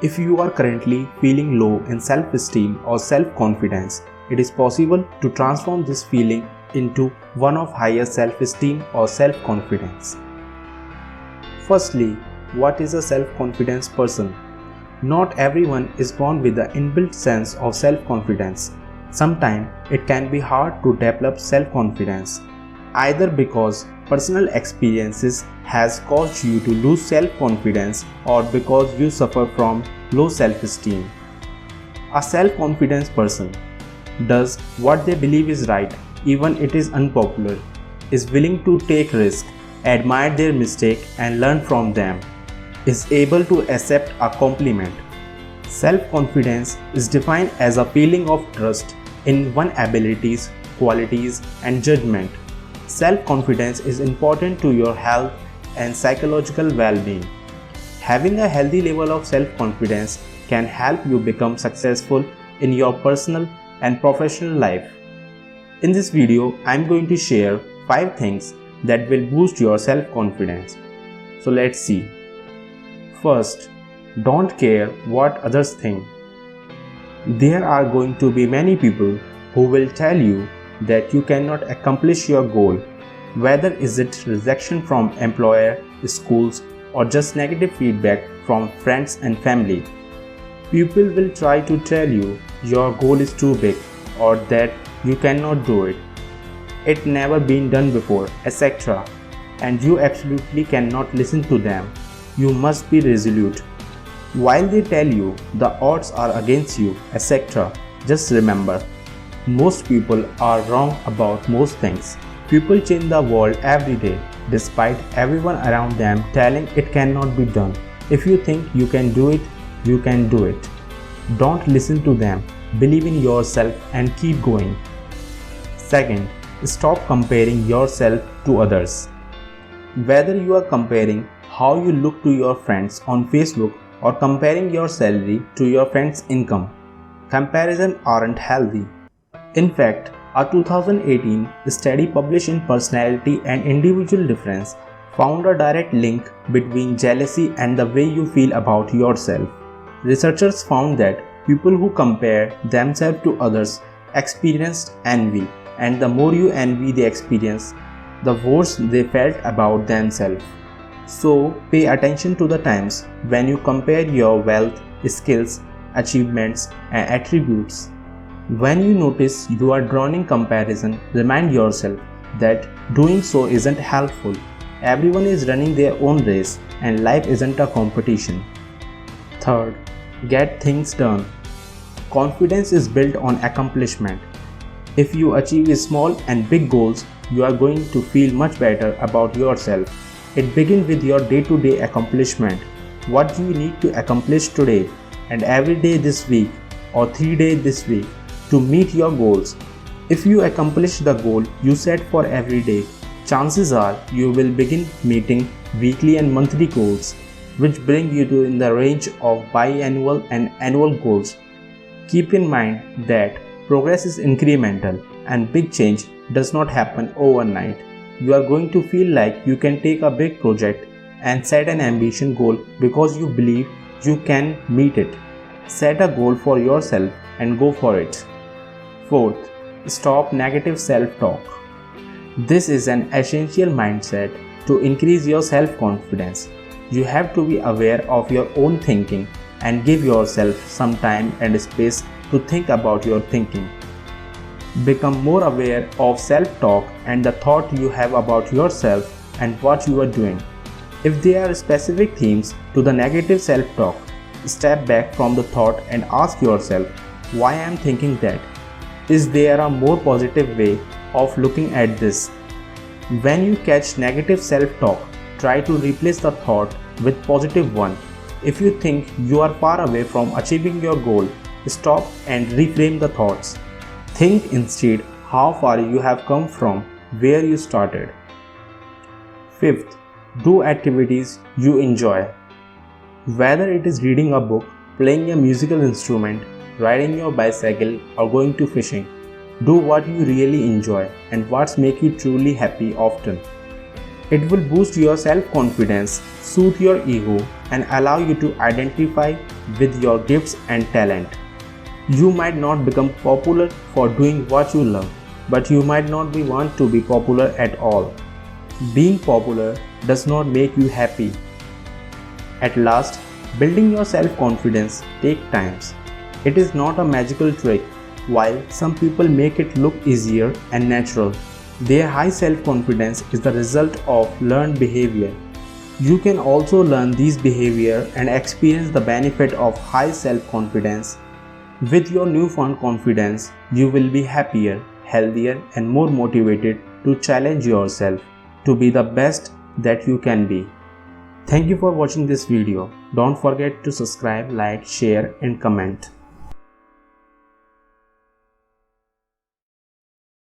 If you are currently feeling low in self-esteem or self-confidence, it is possible to transform this feeling into one of higher self-esteem or self-confidence. Firstly, what is a self-confidence person? Not everyone is born with the inbuilt sense of self-confidence. Sometimes it can be hard to develop self-confidence, either because personal experiences has caused you to lose self-confidence or because you suffer from low self-esteem. A self-confidence person does what they believe is right, even it is unpopular, is willing to take risks, admire their mistake and learn from them, is able to accept a compliment. Self-confidence is defined as a feeling of trust in one's abilities, qualities and judgment. Self-confidence is important to your health and psychological well-being. Having a healthy level of self-confidence can help you become successful in your personal and professional life. In this video, I am going to share 5 things that will boost your self-confidence. So let's see. First, don't care what others think. There are going to be many people who will tell you that you cannot accomplish your goal, whether is it rejection from employer, schools or just negative feedback from friends and family. People will try to tell you your goal is too big or that you cannot do it. It never been done before, etc. And you absolutely cannot listen to them. You must be resolute. While they tell you the odds are against you, etc., just remember, most people are wrong about most things. People change the world every day, despite everyone around them telling it cannot be done. If you think you can do it, you can do it. Don't listen to them. Believe in yourself and keep going. Second, stop comparing yourself to others. Whether you are comparing how you look to your friends on Facebook or comparing your salary to your friend's income, comparisons aren't healthy. In fact, a 2018 study published in Personality and Individual Difference found a direct link between jealousy and the way you feel about yourself. Researchers found that people who compare themselves to others experienced envy, and the more you envy the experience, the worse they felt about themselves. So, pay attention to the times when you compare your wealth, skills, achievements, and attributes. When you notice you are drowning comparison, remind yourself that doing so isn't helpful. Everyone is running their own race and life isn't a competition. Third, get things done. Confidence is built on accomplishment. If you achieve small and big goals, you are going to feel much better about yourself. It begins with your day-to-day accomplishment. What do you need to accomplish today and every day this week or 3 days this week to meet your goals? If you accomplish the goal you set for every day, chances are you will begin meeting weekly and monthly goals, which bring you to in the range of biannual and annual goals. Keep in mind that progress is incremental and big change does not happen overnight. You are going to feel like you can take a big project and set an ambition goal because you believe you can meet it. Set a goal for yourself and go for it. Fourth, stop negative self-talk. This is an essential mindset to increase your self-confidence. You have to be aware of your own thinking and give yourself some time and space to think about your thinking. Become more aware of self-talk and the thought you have about yourself and what you are doing. If there are specific themes to the negative self-talk, step back from the thought and ask yourself, why I am thinking that? Is there a more positive way of looking at this? When you catch negative self-talk, try to replace the thought with positive one. If you think you are far away from achieving your goal, stop and reframe the thoughts. Think instead how far you have come from where you started. Fifth, do activities you enjoy. Whether it is reading a book, playing a musical instrument, riding your bicycle or going to fishing, do what you really enjoy and what makes you truly happy often. It will boost your self-confidence, soothe your ego, and allow you to identify with your gifts and talent. You might not become popular for doing what you love, but you might not want to be popular at all. Being popular does not make you happy. At last, building your self-confidence takes time. It is not a magical trick. While some people make it look easier and natural, their high self-confidence is the result of learned behavior. You can also learn these behavior and experience the benefit of high self-confidence. With your newfound confidence, you will be happier, healthier, and more motivated to challenge yourself to be the best that you can be. Thank you for watching this video. Don't forget to subscribe, like, share, and comment.